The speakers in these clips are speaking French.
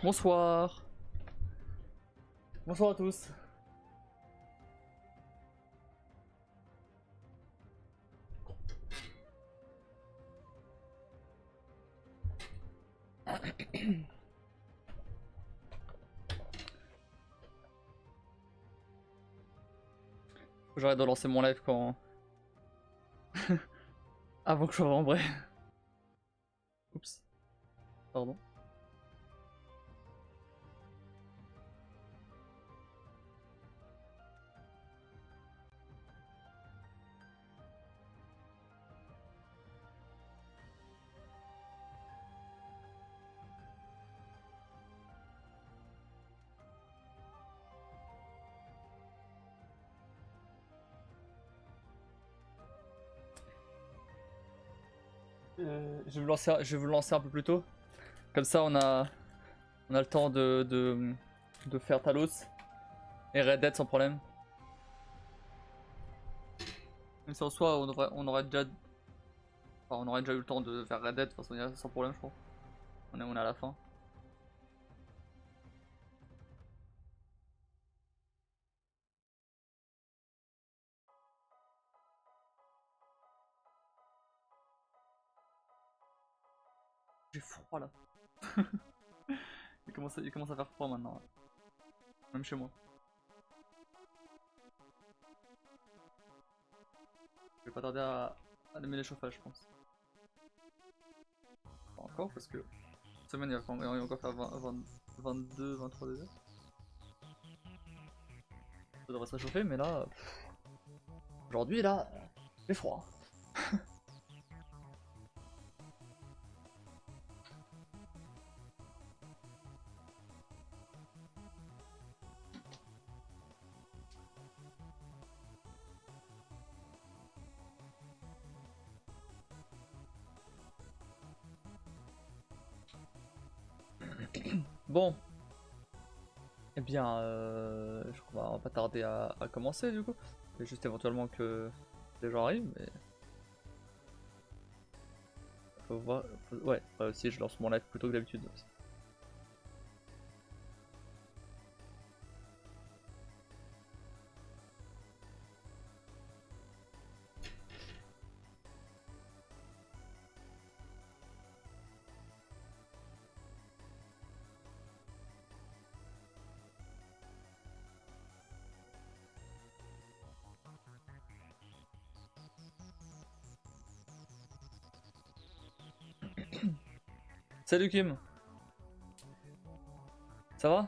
Bonsoir. Bonsoir à tous. Faut que j'arrête de lancer mon live quand... avant que je sois en vrai. Oups. Pardon. Je vais vous lancer un peu plus tôt. Comme ça, on a le temps de faire Talos et Red Dead sans problème. Même si en soi, on aurait déjà... Enfin, on aurait déjà eu le temps de faire Red Dead, de toute façon, sans problème, je crois. On est à la fin. J'ai froid là. Il commence à faire froid maintenant. Là. Même chez moi. Je vais pas tarder à allumer les chauffages, je pense. Pas encore, parce que cette semaine, il va encore faire 22, 23 degrés. Ça devrait se réchauffer, mais là... Aujourd'hui, là, il fait froid. Bon. Eh bien, je crois qu'on va pas tarder à commencer, du coup. Et juste éventuellement que les gens arrivent, mais... Faut voir... Ouais, aussi, je lance mon live plutôt que d'habitude. Salut Kim. Ça va?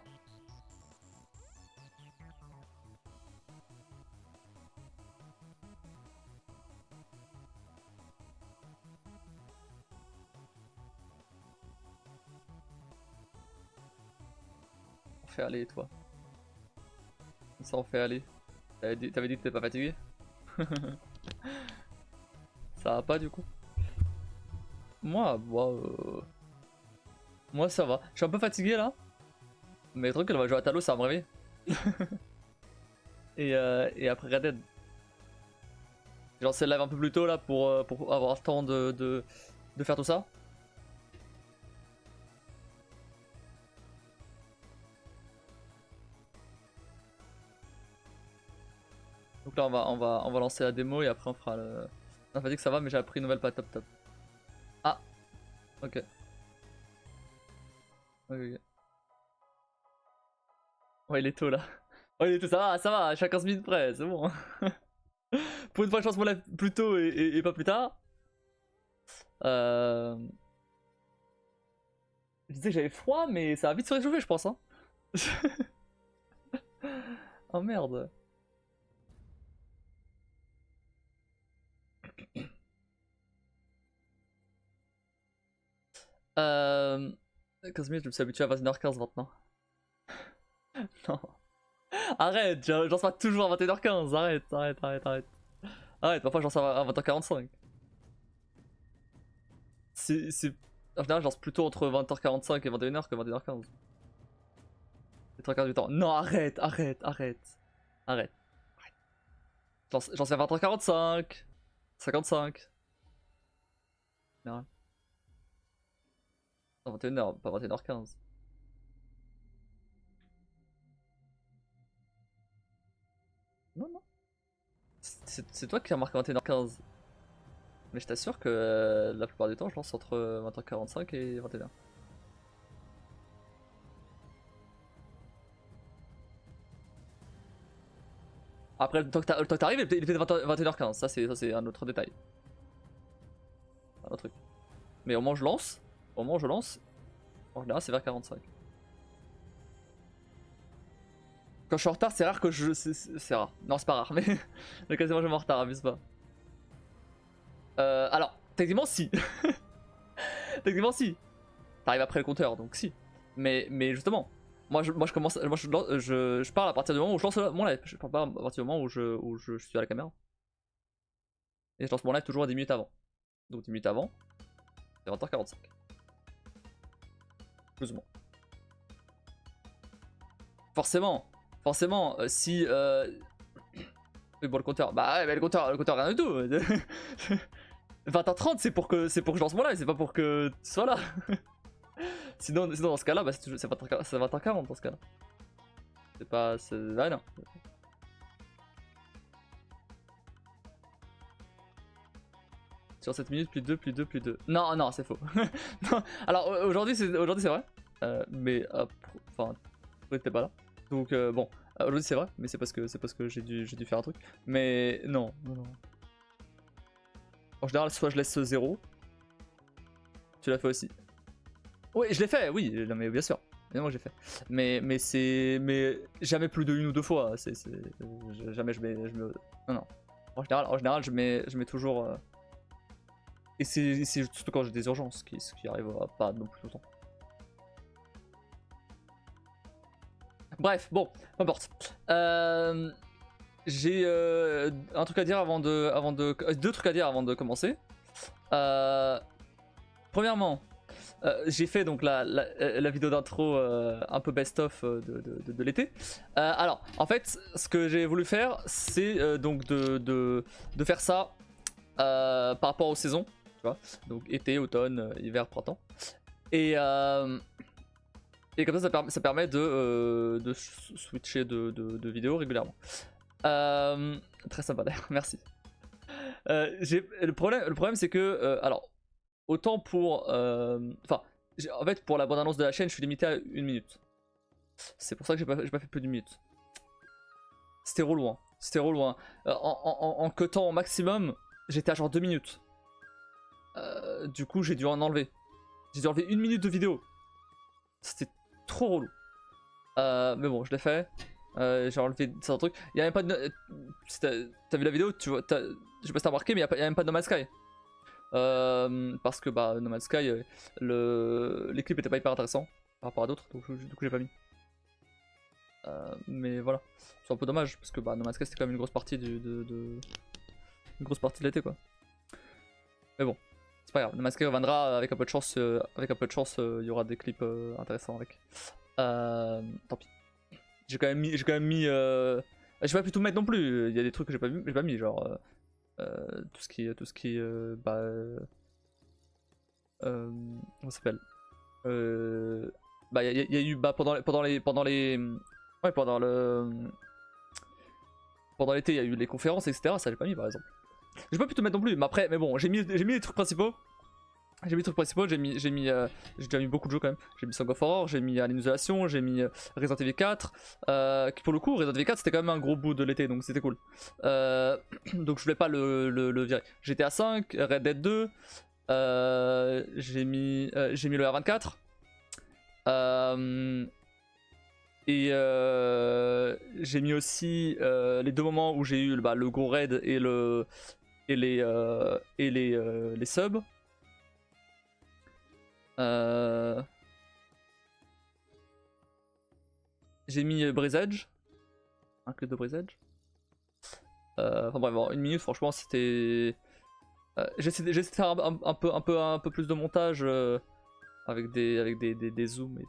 On fait aller, toi. Ça on fait aller. T'avais dit que t'étais pas fatigué? Ça va pas du coup? Moi ça va. Je suis un peu fatigué là. Mais le truc, elle va jouer à Talos, ça va me réveiller. Et après Red Dead. J'ai lancé le live un peu plus tôt là pour avoir le temps de faire tout ça. Donc là on va lancer la démo et après on fera le... On m'a dit que ça va mais j'ai appris une nouvelle pas top top. Ah ok. Ok, ok. Ouais il est tôt là. Ouais il est tôt, ça va, à chaque 15 minutes près, c'est bon. Pour une fois je lance mon live plus tôt et pas plus tard. Je disais que j'avais froid mais ça va vite se réchauffer je pense hein. Oh merde. Euh... 15 minutes je me suis habitué à 21h15 maintenant. Non. Arrête, je lance pas toujours à 21h15, arrête. Arrête, parfois je lance à 20h45. En général, je lance plutôt entre 20h45 et 21h que 21h15. Les 3 quarts du temps. Non, arrête. Je lance à 20h45, 55. Non, 21h, pas 21h15. c'est toi qui as marqué 21h15. Mais je t'assure que la plupart du temps, je lance entre 20h45 et 21h. Après, le temps que t'arrives, il était 21h15. Ça, c'est un autre détail. Un autre truc. Mais au moment où je lance, en général, c'est vers 45. Quand je suis en retard, c'est rare que je. C'est rare. Non, c'est pas rare, mais quasiment je me en retard, abuse pas. Alors, techniquement, si. Techniquement, si. T'arrives après le compteur, donc si. Mais justement, moi je commence. Je parle à partir du moment où je lance mon live. Je parle pas à partir du moment où je suis à la caméra. Et je lance mon live toujours à 10 minutes avant. Donc 10 minutes avant, c'est 20h45. Plus ou moins. Forcément, si. Oui, bon, le compteur. Bah ouais, mais le compteur rien du tout. 20h30, c'est pour que je lance mon live, c'est pas pour que tu sois là. sinon, dans ce cas-là, bah, c'est 20h40 dans ce cas-là. C'est pas. Ah non. Sur 7 minutes, plus 2, plus 2, plus 2. Non, c'est faux. Non, alors aujourd'hui c'est vrai. Mais enfin, t'es pas là. Donc bon, aujourd'hui c'est vrai, mais c'est parce que j'ai dû faire un truc. Mais non. En général, soit je laisse 0. Tu l'as fait aussi. Oui, je l'ai fait, oui, non, mais bien sûr. Moi j'ai fait. Mais jamais plus de 1 ou 2 fois. Jamais je mets. Non. En général, je mets toujours. Et c'est surtout quand j'ai des urgences, ce qui arrive pas non plus tout le temps. Bref, bon, peu importe. J'ai un truc à dire deux trucs à dire avant de commencer. Premièrement, j'ai fait donc la vidéo d'intro un peu best-of de l'été. Alors, en fait, ce que j'ai voulu faire, c'est donc de faire ça par rapport aux saisons. Tu vois, donc été, automne, hiver, printemps. Et comme ça permet de switcher de vidéos régulièrement. Très sympa d'ailleurs, merci. Le problème c'est que, alors, autant pour... Enfin, en fait, pour la bande-annonce de la chaîne, je suis limité à 1 minute. C'est pour ça que j'ai pas fait plus d'1 minute. C'était relou, hein. En cutant au maximum, j'étais à genre 2 minutes. Du coup, j'ai dû en enlever. J'ai dû enlever 1 minute de vidéo. C'était trop relou. Mais bon, je l'ai fait. J'ai enlevé certains trucs. Il y a même pas de. T'as vu la vidéo, tu vois. Je sais pas si t'as remarqué, mais il y a même pas de No Man's Sky. Parce que bah, No Man's Sky, les clips étaient pas hyper intéressants par rapport à d'autres, donc du coup j'ai pas mis. Mais voilà, c'est un peu dommage parce que bah, No Man's Sky c'était quand même une grosse partie une grosse partie de l'été quoi. Mais bon, c'est pas grave. No Man's Sky reviendra avec un peu de chance. Il y aura des clips intéressants avec. Tant pis. J'ai quand même mis. Je vais pas pu tout mettre non plus. Il y a des trucs que j'ai pas mis, genre tout ce qui bah, comment ça s'appelle, bah il y a eu bah pendant l'été il y a eu les conférences etc. Ça j'ai pas mis par exemple. J'ai pas pu tout mettre non plus. Mais bon j'ai mis les trucs principaux. J'ai déjà mis beaucoup de jeux quand même. J'ai mis Song of Horror, j'ai mis Alien Isolation, j'ai mis Resident Evil 4. Qui pour le coup, Resident Evil 4 c'était quand même un gros bout de l'été donc c'était cool. Donc je voulais pas le virer. GTA 5, Red Dead 2. J'ai mis le R24. Et j'ai mis aussi les deux moments où j'ai eu le Go Raid et les subs. J'ai mis Breeze Edge, un clip de Breeze Edge. Enfin bref, bon, 1 minute, franchement, c'était. J'essaie de faire un peu plus de montage avec des zooms et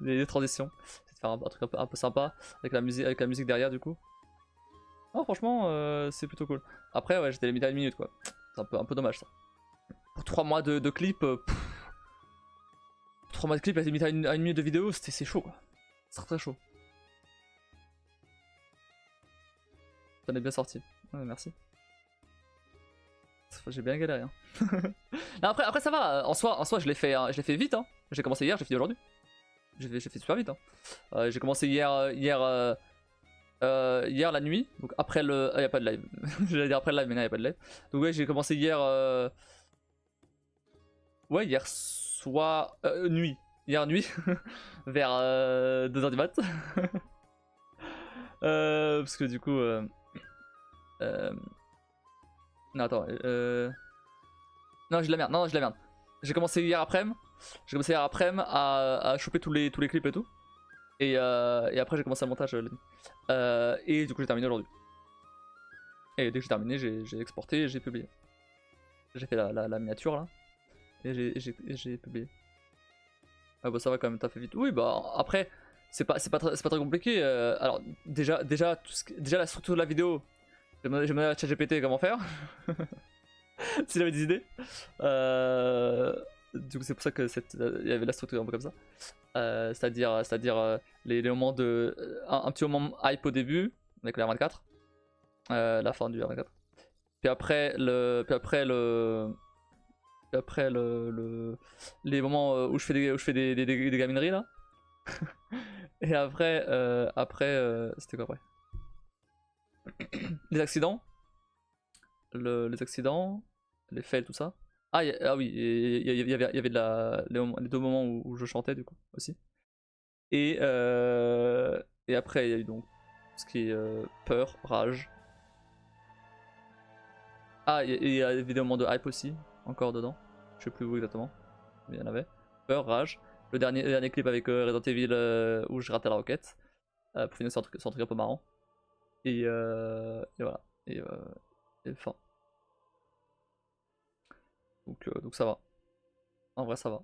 des transitions. C'est de faire un truc un peu sympa avec la musique derrière du coup. Non, franchement, c'est plutôt cool. Après, ouais, j'étais limité à 1 minute quoi. C'est un peu dommage ça. Pour 3 mois de clips. 3 mois de clip, la limite à 1 minute de vidéo, c'est chaud quoi. C'est très chaud. T'en es bien sorti. Ouais, merci. J'ai bien galéré. Hein. Non, après ça va, en soi je l'ai fait vite. Hein. J'ai commencé hier, j'ai fini aujourd'hui. J'ai fait super vite. Hein. J'ai commencé hier la nuit, donc après le... Ah, y a pas de live. J'allais dire après le live, mais non, y a pas de live. Donc ouais, j'ai commencé hier... Ouais, hier soir... nuit. Hier nuit, vers 2h du mat. Parce que du coup... Non, attends. Non, j'ai de la merde. Non, j'ai de la merde. J'ai commencé hier après-midi. À choper tous les clips et tout. Et après, j'ai commencé le montage la nuit. Et du coup, j'ai terminé aujourd'hui. Et dès que j'ai terminé, j'ai exporté et j'ai publié. J'ai fait la miniature là. Et j'ai publié. Ah bah ça va quand même, t'as fait vite. Oui, bah après, c'est pas très compliqué. Alors, déjà la structure de la vidéo. J'ai demandé à ChatGPT comment faire. S'il avait des idées. Du coup, c'est pour ça que il y avait la structure un peu comme ça. C'est-à-dire les moments de. Un petit moment hype au début, avec le R24. La fin du R24. Puis après, les moments où je fais des gamineries là. Et après, c'était quoi après? Les accidents, les fails, tout ça. Ah, oui, il y avait les 2 moments où je chantais du coup aussi. Et après, il y a eu donc ce qui est peur, rage. Ah, il y a des moments de hype aussi, encore dedans. Je sais plus où exactement, mais il y en avait. Peur, rage. Le dernier clip avec Resident Evil où je ratais la roquette. Pour finir sur un truc un peu marrant. Et voilà. Et fin. Donc ça va. En vrai, ça va.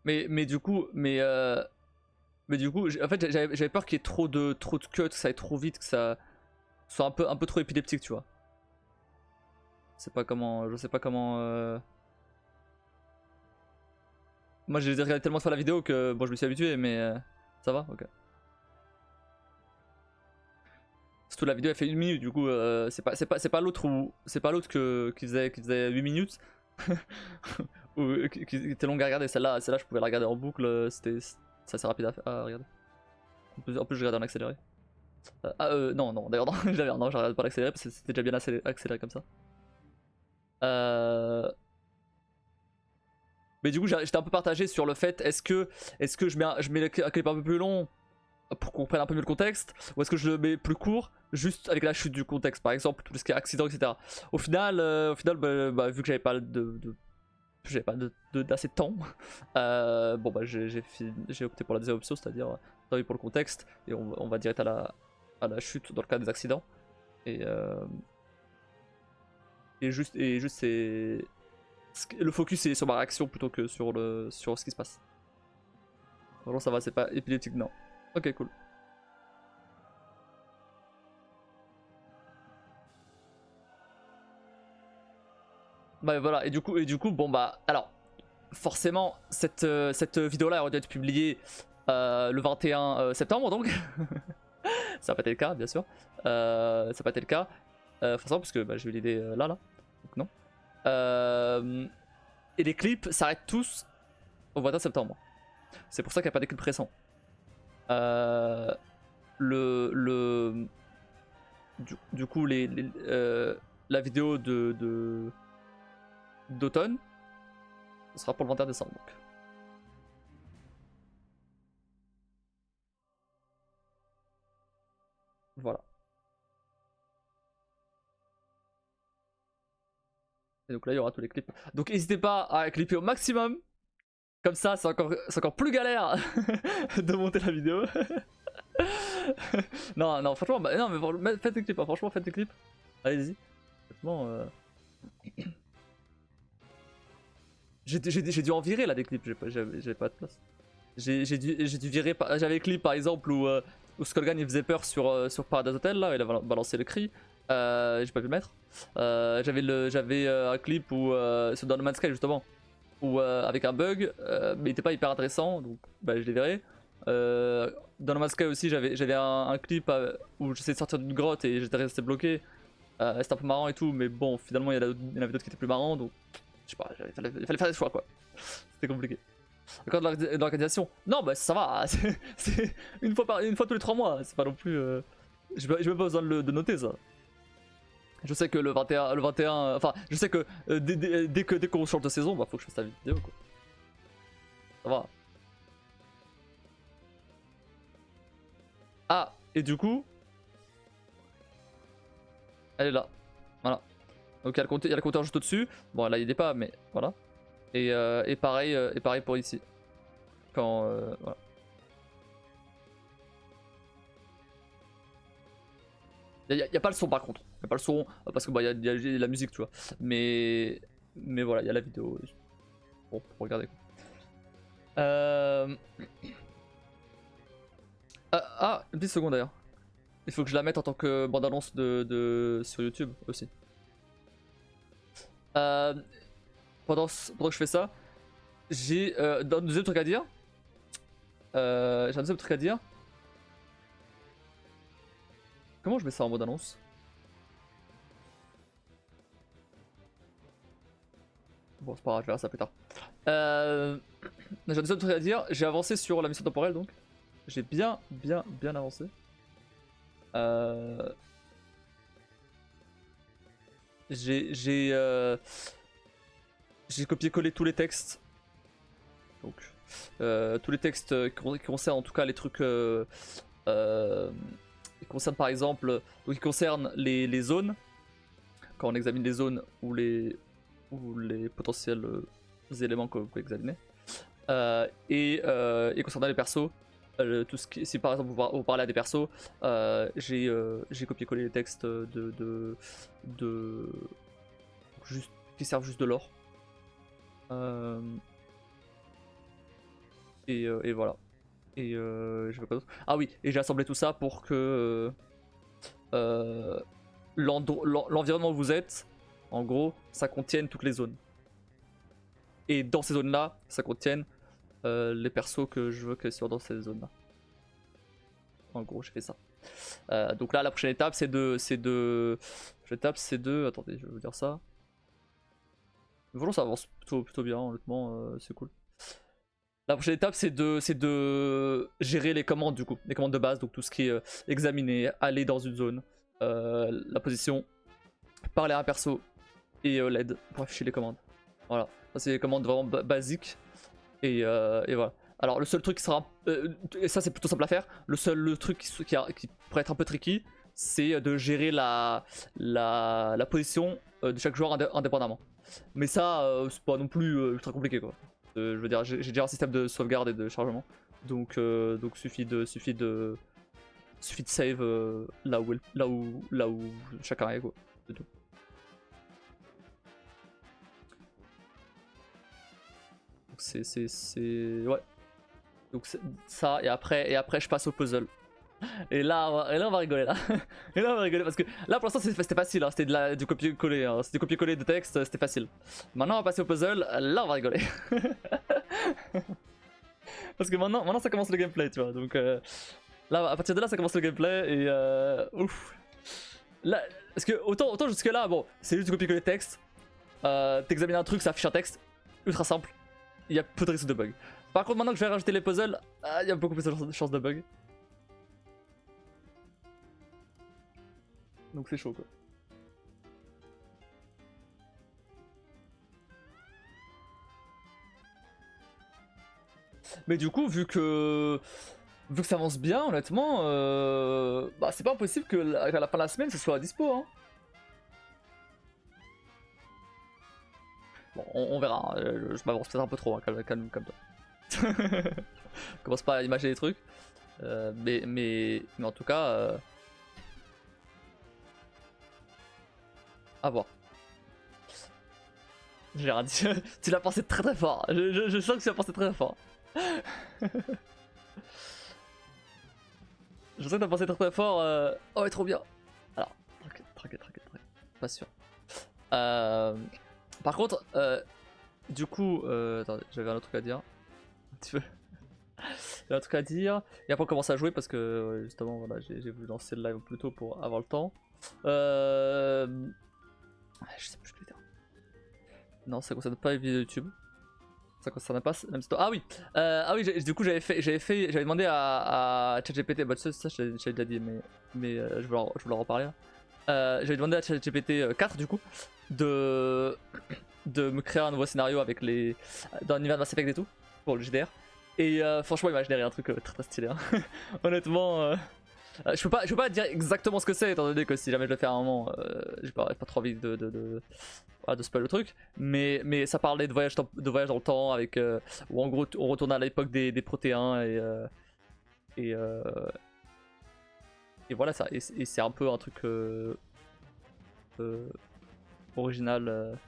Mais du coup, en fait, j'avais peur qu'il y ait trop de cuts, que ça aille trop vite, que ça soit un peu trop épileptique, tu vois. Je sais pas comment. Moi, j'ai regardé tellement de fois la vidéo que bon, je me suis habitué, mais ça va, ok. Surtout la vidéo elle fait 1 minute, du coup c'est pas l'autre qui faisait 8 minutes ou qui était longue à regarder. Celle-là je pouvais la regarder en boucle, c'est assez rapide à regarder. En plus je regardais en accéléré. Non d'ailleurs non, je regarde pas l'accéléré parce que c'était déjà bien accéléré comme ça. Mais du coup j'étais un peu partagé sur le fait est-ce que je mets un clip un peu plus long pour qu'on prenne un peu mieux le contexte, ou est-ce que je le mets plus court, juste avec la chute du contexte, par exemple, tout ce qui est accident, etc. Au final, vu que j'avais pas d'assez de temps, bon bah j'ai opté pour la deuxième option, c'est-à-dire tant pis pour le contexte, et on va direct à la chute dans le cas des accidents. Et juste c'est le focus est sur ma réaction plutôt que sur ce qui se passe. Vraiment ça va, c'est pas épileptique, non. Ok, cool. Bah voilà, et du coup, bon bah, alors, forcément, cette vidéo là aurait dû être publiée le 21 septembre, donc. Ça n'a pas été le cas, bien sûr. Ça n'a pas été le cas, forcément, parce que bah, j'ai eu l'idée là, donc non. Et les clips s'arrêtent tous au 21 septembre. C'est pour ça qu'il n'y a pas des clips récents. Du coup, la vidéo d'automne, ce sera pour le 21 décembre. Donc. Voilà. Et donc là, il y aura tous les clips. Donc n'hésitez pas à clipper au maximum. Comme ça, c'est encore plus galère de monter la vidéo. non, franchement, bah, non, mais faites des clips, hein, franchement, faites des clips. Allez-y. Franchement, j'ai dû en virer là des clips, j'avais pas de place. J'ai dû virer, j'avais des clips par exemple où Skullgan il faisait peur sur Paradise Hotel là, il a balancé le cri, j'ai pas pu le mettre. J'avais un clip où, sur Dans No Man's Sky justement, où, avec un bug, mais il était pas hyper intéressant, donc bah, je l'ai viré. Dans No Man's Sky aussi, j'avais un clip où j'essayais de sortir d'une grotte et j'étais resté bloqué. C'était un peu marrant et tout, mais bon, finalement il y en avait d'autres qui étaient plus marrants, donc je sais pas, il fallait faire des choix quoi. C'était compliqué. Encore de l'organisation. Non, bah ça va, c'est une fois tous les 3 mois, c'est pas non plus. J'ai même pas besoin de noter ça. Je sais que le 21, enfin, je sais que dès qu'on change de saison, bah faut que je fasse la vidéo quoi. Ça va. Ah, et du coup, elle est là. Voilà. Donc il y a le compteur juste au-dessus. Bon, là il est pas, mais voilà. Et pareil pour ici. Quand. Voilà. Y a pas le son par contre. Y a pas le son parce que bah, y a la musique, tu vois. Mais voilà, il y a la vidéo. Bon, pour regarder quoi. Une petite seconde d'ailleurs. Il faut que je la mette en tant que bande-annonce sur YouTube aussi. Pendant que je fais ça, j'ai un deuxième truc à dire. Comment je mets ça en mode annonce? Bon, c'est pas grave, je verrai ça plus tard. J'ai un deuxième truc à dire. J'ai avancé sur la mission temporelle donc. J'ai bien avancé. J'ai copié-collé tous les textes. Donc, tous les textes qui concernent en tout cas les trucs. Qui concernent par exemple. Donc, qui concernent les zones. Quand on examine les zones ou les potentiels éléments qu'on peut examiner. Et concernant les persos. Tout ce qui, si par exemple vous parlez à des persos, j'ai copié-collé les textes juste, qui servent juste de lore. Et voilà. Et je veux pas d'autre. Ah oui, et j'ai assemblé tout ça pour que l'environnement où vous êtes, en gros, ça contienne toutes les zones. Et dans ces zones-là, ça contienne les persos que je veux que soient dans ces zones-là. En gros, j'ai fait ça. Donc là, la prochaine étape, c'est de. Attendez, je vais vous dire ça. Vraiment, ça avance plutôt bien, honnêtement, c'est cool. La prochaine étape, c'est de gérer les commandes, du coup. Les commandes de base, donc tout ce qui est examiner, aller dans une zone, la position, parler à un perso et l'aide pour afficher les commandes. Voilà. Ça, c'est les commandes vraiment basiques. Et voilà. Alors le seul truc qui sera, et ça c'est plutôt simple à faire, le truc qui pourrait être un peu tricky, c'est de gérer la position de chaque joueur indépendamment. Mais ça, c'est pas non plus ultra compliqué quoi. Je veux dire, j'ai déjà un système de sauvegarde et de chargement, donc suffit de save là où chacun est quoi. C'est tout. Donc c'est ouais. Donc ça, et après je passe au puzzle. Et là on va rigoler là. Et là on va rigoler parce que là pour l'instant c'était facile, hein. C'était du copier-coller, hein. C'était du copier-coller de texte, c'était facile. Maintenant on va passer au puzzle, là on va rigoler. Parce que maintenant ça commence le gameplay, tu vois. Donc là à partir de là ça commence le gameplay et ouf. Là, parce que autant jusque là, bon, c'est juste du copier-coller de texte. T'examines un truc, ça affiche un texte, ultra simple. Il y a peu de risque de bug. Par contre, maintenant que je vais rajouter les puzzles, il y a beaucoup plus de chances de bug. Donc c'est chaud quoi. Mais du coup, vu que ça avance bien, honnêtement, bah c'est pas impossible qu'à la fin de la semaine ce soit à dispo. Hein. Bon, on verra. Hein. Je m'avance peut-être un peu trop, hein. Calme toi. Commence pas à imaginer les trucs. Mais en tout cas, à voir. J'ai rien dit. Tu l'as pensé très très fort. Je sens que tu l'as pensé très fort. Je sens que t'as pensé très très fort. Oh, trop bien. Alors, t'inquiète. Pas sûr. Par contre, du coup, attendez, j'avais un autre truc à dire. Un petit peu. J'avais un truc à dire. Et après on commence à jouer parce que justement voilà, j'ai voulu lancer le live plus tôt pour avoir le temps. Je sais plus ce que je voulais dire. Non, ça concerne pas les vidéos YouTube. Ça concerne pas même story. Ah oui, du coup j'avais demandé à ChatGPT, bah ça j'avais déjà dit, mais je voulais en reparler là. J'avais demandé à ChatGPT 4 du coup de me créer un nouveau scénario avec les dans l'univers de Mass Effect et tout pour le GDR. Et franchement il m'a généré un truc très stylé. Hein. Honnêtement, je peux pas dire exactement ce que c'est étant donné que si jamais je le fais à un moment, j'ai pas trop envie voilà, de spoil le truc, mais ça parlait de voyage dans le temps avec où en gros on retourne à l'époque des protéins et voilà ça, et c'est un peu un truc original,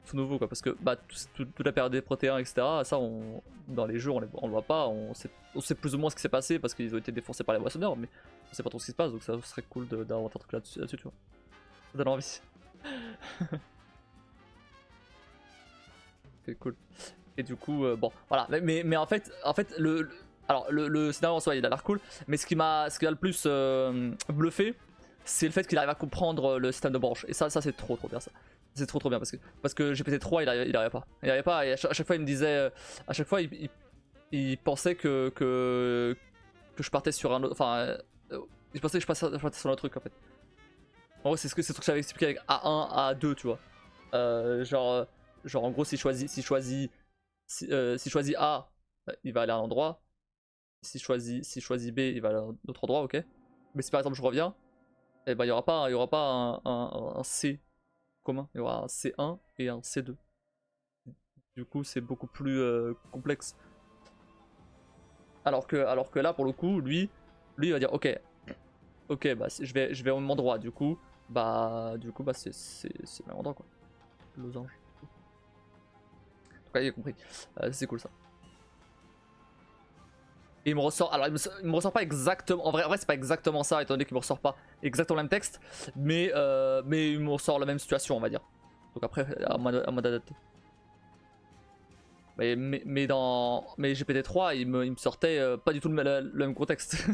tout nouveau quoi, parce que bah toute la période des protéins etc, ça dans les jeux on le voit pas, on sait plus ou moins ce qui s'est passé parce qu'ils ont été défoncés par les moissonneurs, mais on sait pas trop ce qui se passe, donc ça serait cool d'avoir un truc là-dessus tu vois. Ça donne envie. C'est cool. Et du coup, bon, voilà. Mais en fait alors le scénario en soi, il a l'air cool. Mais ce qui m'a le plus bluffé, c'est le fait qu'il arrive à comprendre le système de branche. Et ça c'est trop bien ça. C'est trop bien parce que GPT-3 il arrivait pas. Il arrivait pas et à chaque fois il me disait, à chaque fois il pensait que je partais sur un autre, enfin, il pensait que je partais sur un autre truc en fait. En gros c'est ce que j'avais expliqué avec A1, A2 tu vois. Genre en gros s'il choisit A, il va aller à un endroit. Si je choisis B, il va aller à un autre endroit, ok. Mais si par exemple je reviens, eh ben, il y aura pas un C commun, il y aura un C1 et un C2. Du coup c'est beaucoup plus complexe. Alors que là pour le coup, lui il va dire ok, bah je vais au même endroit. Du coup c'est le même endroit quoi. Losange. En tout cas il a compris. C'est cool ça. Et il me ressort, alors il me ressort pas exactement, en vrai c'est pas exactement ça étant donné qu'il me ressort pas exactement le même texte, mais il me ressort la même situation on va dire. Donc après à moi d'adapter. Mais GPT-3 il me sortait pas du tout le même contexte.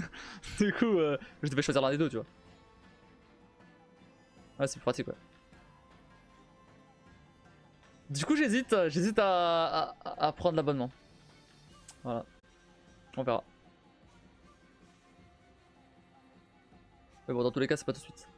Du coup je devais choisir l'un des deux tu vois. Ouais c'est plus pratique ouais. Du coup j'hésite à prendre l'abonnement. Voilà. On verra. Mais bon dans tous les cas c'est pas tout de suite.